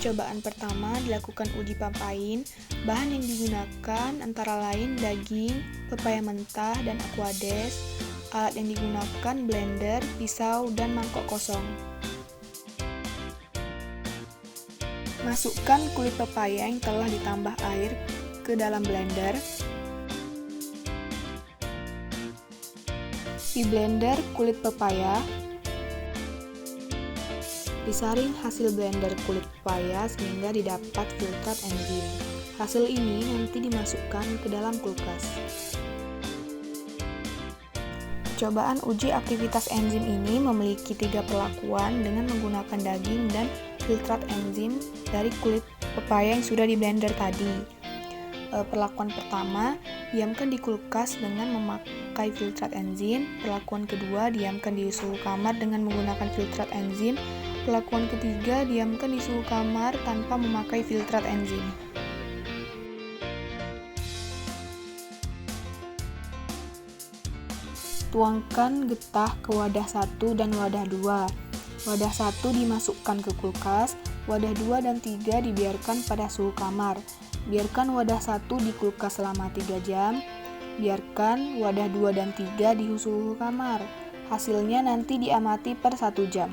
percobaan pertama dilakukan uji papain. Bahan yang digunakan antara lain daging, pepaya mentah, dan aquades. Alat yang digunakan blender, pisau, dan mangkok kosong. Masukkan kulit pepaya yang telah ditambah air ke dalam blender. Di blender kulit pepaya. Disaring hasil blender kulit pepaya sehingga didapat filtrat enzim. Hasil ini nanti dimasukkan ke dalam kulkas. Percobaan uji aktivitas enzim ini memiliki 3 perlakuan dengan menggunakan daging dan filtrat enzim dari kulit pepaya yang sudah di blender tadi. Perlakuan pertama, diamkan di kulkas dengan memakai filtrat enzim. Perlakuan kedua, diamkan di suhu kamar dengan menggunakan filtrat enzim. Perlakuan ketiga, diamkan di suhu kamar tanpa memakai filtrat enzim. Tuangkan getah ke wadah 1 dan wadah 2. Wadah 1 dimasukkan ke kulkas, wadah 2 dan 3 dibiarkan pada suhu kamar. Biarkan wadah 1 di kulkas selama 3 jam. Biarkan wadah 2 dan 3 di suhu kamar. Hasilnya nanti diamati per 1 jam.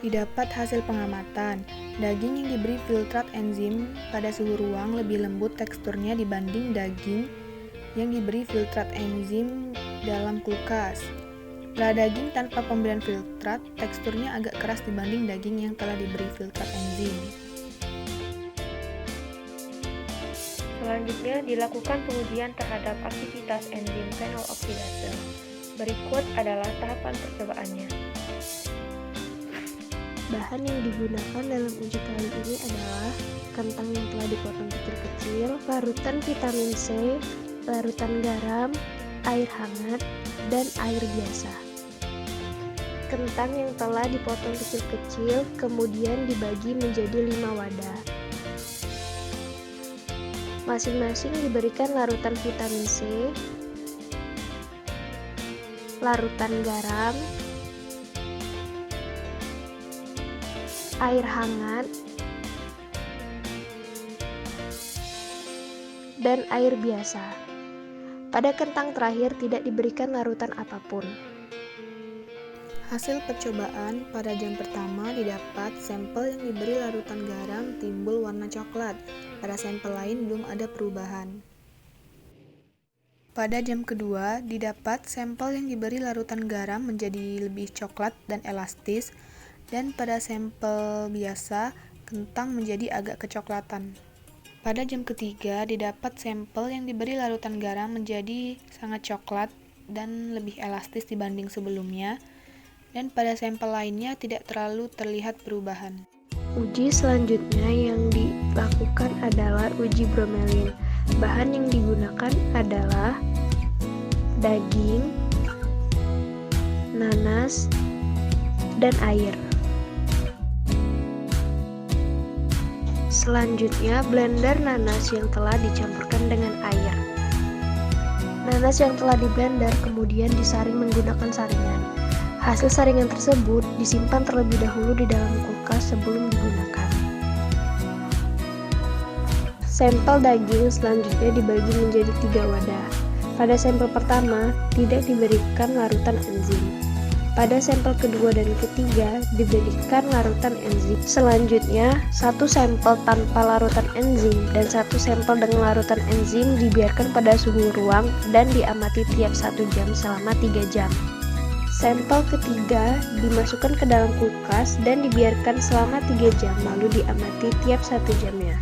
Didapat hasil pengamatan. Daging yang diberi filtrat enzim pada suhu ruang lebih lembut teksturnya dibanding daging yang diberi filtrat enzim dalam kulkas. Pada daging tanpa pemberian filtrat, teksturnya agak keras dibanding daging yang telah diberi filtrat enzim. Selanjutnya dilakukan pengujian terhadap aktivitas enzim fenol oksidase. Berikut adalah tahapan percobaannya. Bahan yang digunakan dalam uji kali ini adalah kentang yang telah dipotong kecil-kecil, larutan vitamin C, larutan garam, air hangat, dan air biasa. Kentang yang telah dipotong kecil-kecil kemudian dibagi menjadi 5 wadah. Masing-masing diberikan larutan vitamin C, larutan garam, air hangat, dan air biasa. Pada kentang terakhir tidak diberikan larutan apapun. Hasil percobaan pada jam pertama didapat sampel yang diberi larutan garam timbul warna coklat. Pada sampel lain belum ada perubahan. Pada jam kedua didapat sampel yang diberi larutan garam menjadi lebih coklat dan elastis, dan pada sampel biasa kentang menjadi agak kecoklatan. Pada jam ketiga didapat sampel yang diberi larutan garam menjadi sangat coklat dan lebih elastis dibanding sebelumnya, dan pada sampel lainnya tidak terlalu terlihat perubahan. Uji selanjutnya yang dilakukan adalah uji bromelin. Bahan yang digunakan adalah daging, nanas, dan air. Selanjutnya, blender nanas yang telah dicampurkan dengan air. Nanas yang telah diblender kemudian disaring menggunakan saringan. Hasil saringan tersebut disimpan terlebih dahulu di dalam kulkas sebelum digunakan. Sampel daging selanjutnya dibagi menjadi 3 wadah. Pada sampel pertama tidak diberikan larutan enzim. Pada sampel kedua dan ketiga diberikan larutan enzim. Selanjutnya, 1 sampel tanpa larutan enzim dan 1 sampel dengan larutan enzim dibiarkan pada suhu ruang dan diamati tiap 1 jam selama 3 jam. Sampel ketiga dimasukkan ke dalam kulkas dan dibiarkan selama 3 jam lalu diamati tiap 1 jamnya.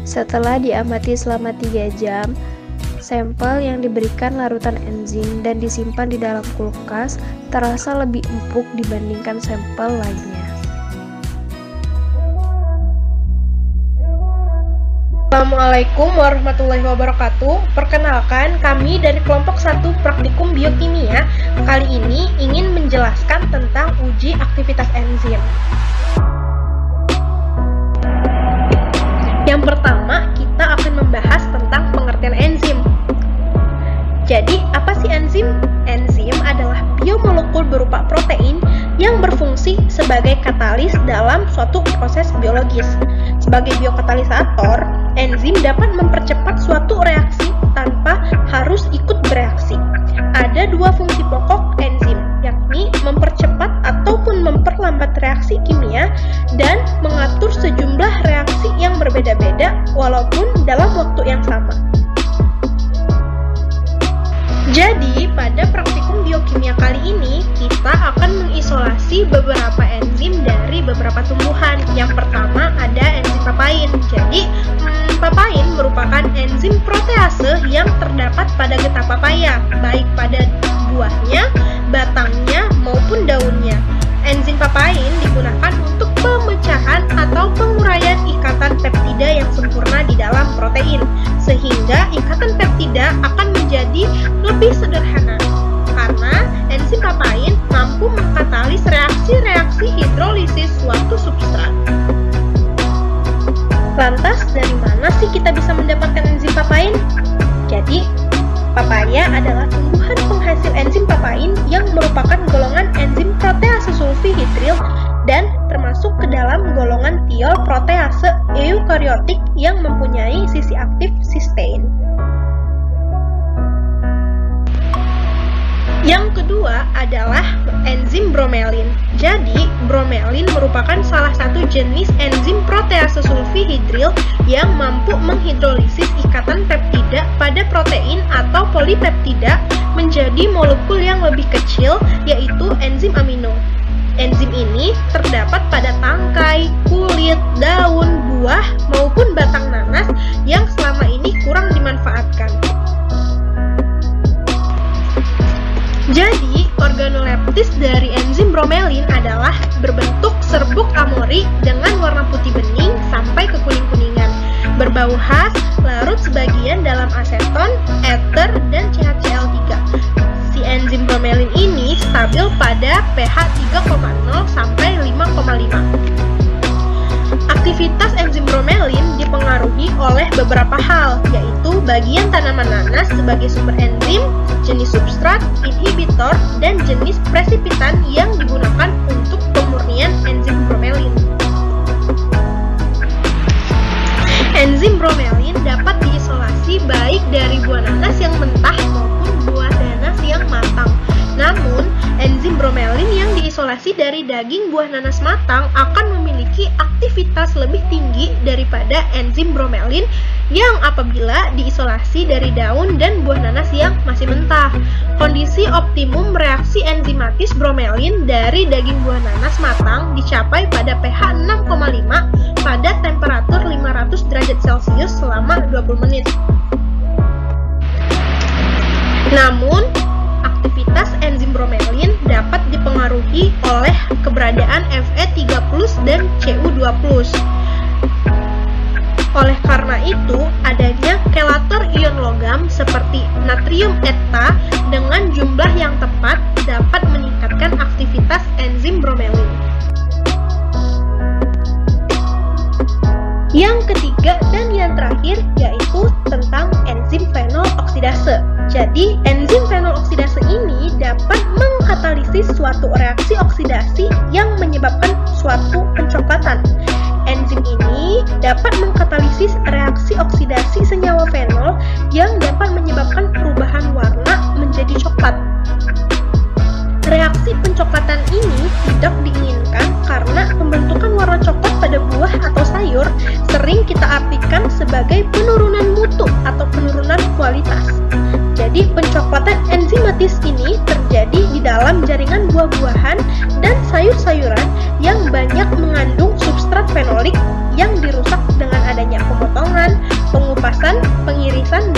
Setelah diamati selama 3 jam, sampel yang diberikan larutan enzim dan disimpan di dalam kulkas terasa lebih empuk dibandingkan sampel lainnya. Assalamualaikum warahmatullahi wabarakatuh. Perkenalkan, kami dari kelompok 1 Praktikum Biokimia kali ini ingin menjelaskan tentang uji aktivitas enzim. Yang pertama, kita akan membahas tentang pengertian enzim. Jadi, apa sih enzim? Enzim adalah biomolekul berupa protein yang berfungsi sebagai katalis dalam suatu proses biologis. Sebagai biokatalisator, enzim dapat mempercepat suatu reaksi tanpa harus ikut bereaksi. Ada dua fungsi pokok enzim, yakni mempercepat ataupun memperlambat reaksi kimia dan mengatur sejumlah reaksi yang berbeda-beda walaupun dalam waktu yang sama. Jadi, pada praktikum biokimia kali ini, kita akan mengisolasi beberapa enzim dari beberapa tumbuhan. Yang pertama ada enzim papain. Jadi, papain merupakan enzim protease yang terdapat pada getah papaya, baik pada buahnya, batangnya, maupun daunnya. Enzim papain digunakan untuk pemecahan atau penguraian ikatan peptida yang sempurna di dalam protein, sehingga ikatan peptida akan menjadi lebih sederhana. Karena enzim papain mampu mengkatalis reaksi-reaksi hidrolisis suatu substrat. Lantas, dari mana sih kita bisa mendapatkan enzim papain? Jadi, papaya adalah tumbuhan penghasil enzim papain yang merupakan golongan enzim protease sulfihidril dan termasuk ke dalam golongan thiol protease eukariotik yang mempunyai sisi aktif sistein. Yang kedua adalah enzim bromelin. Jadi, bromelin merupakan salah satu jenis enzim protease sulfihidril yang mampu menghidrolisis ikatan peptida pada protein atau polipeptida menjadi molekul yang lebih kecil, yaitu enzim amino. Enzim ini terdapat pada tangkai, kulit, daun, buah, maupun batang nanas yang selama ini kurang dimanfaatkan. Jadi, organoleptis dari enzim bromelin adalah berbentuk serbuk amori dengan warna putih bening sampai ke kuning-kuningan, berbau khas, larut sebagian dalam aseton, ether, dan CHCl3. Si enzim bromelin ini stabil pada pH 3,0 sampai 5,5. Aktivitas enzim bromelin dipengaruhi oleh beberapa hal, yaitu bagian tanaman nanas sebagai sumber enzim, jenis substrat, inhibitor, dan jenis presipitan yang digunakan untuk pemurnian enzim bromelin. Enzim bromelin dapat diisolasi baik dari buah nanas yang mentah maupun buah nanas yang matang. Namun, enzim bromelin yang diisolasi dari daging buah nanas matang akan memiliki aktivitas lebih tinggi daripada enzim bromelin yang apabila diisolasi dari daun dan buah nanas yang masih mentah. Kondisi optimum reaksi enzimatis bromelin dari daging buah nanas matang dicapai pada pH 6,5 pada temperatur 500 derajat Celcius selama 20 menit. Namun, aktivitas enzim bromelin dapat dipengaruhi oleh keberadaan Fe3+ dan Cu2+. Oleh karena itu, adanya kelator ion logam seperti natrium eta dengan jumlah yang tepat dapat meningkatkan aktivitas enzim bromelin. Yang ketiga dan yang terakhir yaitu tentang enzim fenol oksidase. Jadi, enzim fenol oksidase ini dapat mengkatalisis suatu reaksi oksidasi yang menyebabkan suatu pencoklatan. Enzim ini dapat mengkatalisis reaksi oksidasi senyawa fenol yang dapat menyebabkan perubahan warna menjadi coklat. Reaksi pencoklatan ini tidak diinginkan karena pembentukan warna coklat pada buah atau sayur sering kita artikan sebagai penurunan mutu atau penurunan kualitas. Jadi, pencoklatan enzimatis ini terjadi di dalam jaringan buah-buahan dan sayur-sayuran yang banyak mengandung substrat fenolik yang dirusak dengan adanya pemotongan, pengupasan, pengirisan,